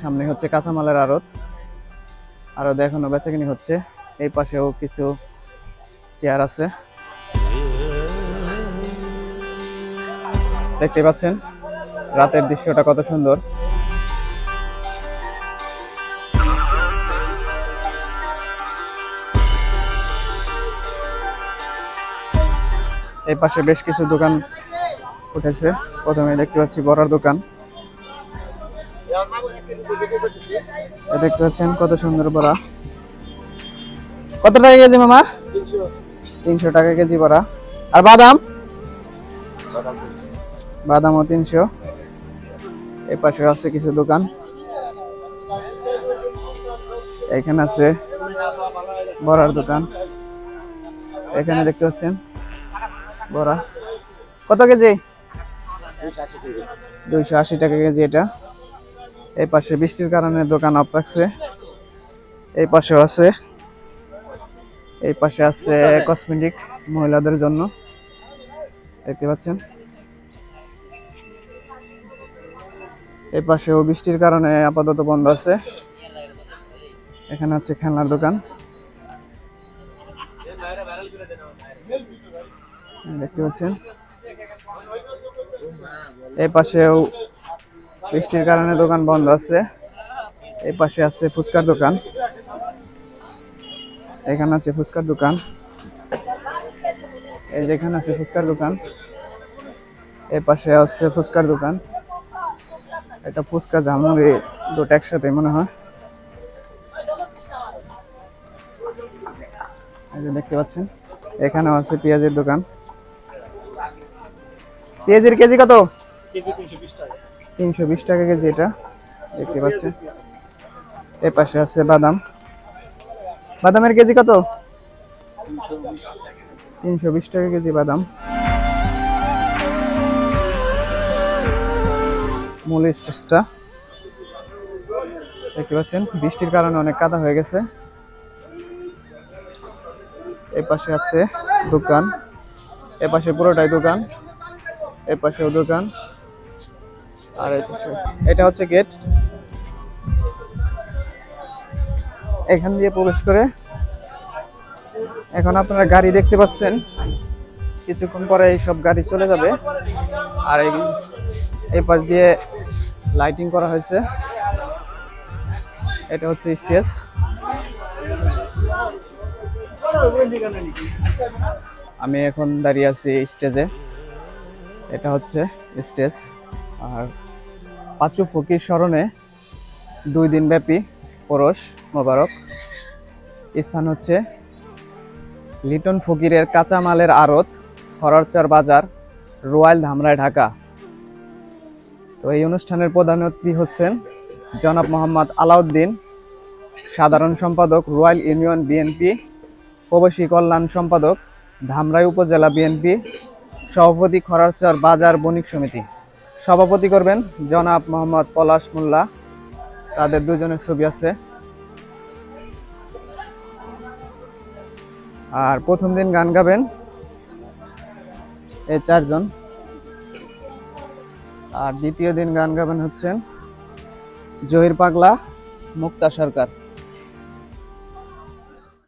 সামনে হচ্ছে কাঁচামালের আড়ত, আরো এখনো বেচাকিনি হচ্ছে। এই পাশেও কিছু চেয়ার আছে, দেখতে পাচ্ছেন রাতের দৃশ্যটা কত সুন্দর। এই পাশে বেশ কিছু দোকান উঠেছে। প্রথমে দেখতে পাচ্ছি বড়ার দোকান, দেখতে পাচ্ছেন কত সুন্দর বড়া। কত টাকা কেজি মামা? 300 টাকা কেজি বড়া। আর বাদাম? বাদামও 300। এই পাশে আছে কিছু দোকান, এখানে আছে বড়ার দোকান। এখানে দেখতে পাচ্ছেন বড়া কত কেজি? 280 টাকা কেজি এটা। এই পাশে বৃষ্টির কারণে দোকান অফ রাখছে। এই পাশেও আছে, এই পাশে আছে কসমেটিক মহিলাদের জন্য, দেখতে পাচ্ছেন। এই পাশেও বৃষ্টির কারণে আপাতত বন্ধ আছে। এখানে হচ্ছে খেলনার দোকান, দেখতে পাচ্ছেন। এই পাশেও বৃষ্টির কারণে দোকান বন্ধ আছে। এই পাশে আছে ফুচকার দোকান, এখানে আছে ফুচকার দোকান, এই যেখানে আছে ফুচকার দোকান। এই পাশে আছে ফুচকার দোকান, এটা ফুচকা ঝালমুড়ি দুটো একসাথে মনে হয়। এই যে দেখতে পাচ্ছেন এখানেও আছে পেঁয়াজের দোকান। পেঁয়াজের কেজি কত? 320 টাকা কেজি এটা, দেখতে পাচ্ছেন। এই পাশে আছে বাদাম, বাদামের কেজি কত? 320 টাকা কেজি বাদাম। মূল স্টেজটা দেখতে পাচ্ছেন, বৃষ্টির কারণে অনেক কাদা হয়ে গেছে। এই পাশে আছে দোকান, এই পাশে পুরোটাই দোকান, এই পাশেও দোকান, আর এই পাশে এটা হচ্ছে গেট। এখান দিয়ে প্রবেশ করে এখন আপনারা গাড়ি দেখতে পাচ্ছেন, কিছুক্ষণ পরে এইসব গাড়ি চলে যাবে। আর এই পাশ দিয়ে লাইটিং করা হয়েছে, এটা হচ্ছে স্টেজ। আমি এখন দাঁড়িয়ে আছি স্টেজে, এটা হচ্ছে স্টেজ। আর পাঁচু ফকির স্মরণে 2 দিন ব্যাপী পরশ মোবারক। স্থান হচ্ছে লিটন ফকিরের কাঁচামালের আড়ত, হররচর বাজার, রয়্যাল ধামরাই, ঢাকা। তো এই অনুষ্ঠানের প্রধান অতিথি হচ্ছেন জনাব মোহাম্মদ আলাউদ্দিন, সাধারণ সম্পাদক রয়্যাল ইউনিয়ন বিএনপি, প্রবাসী কল্যাণ সম্পাদক ধামরাই উপজেলা বিএনপি, সভাপতি খররচর বাজার বণিক সমিতি। সভাপতি করবেন জনাব মোহাম্মদ পলাশ মোল্লা, তাদের দুজনের ছবি আছে। আর প্রথম দিন গান গাবেন এই 4 জন, আর দ্বিতীয় দিন গান গাবেন হচ্ছেন জহির পাগলা, মুক্তা সরকার।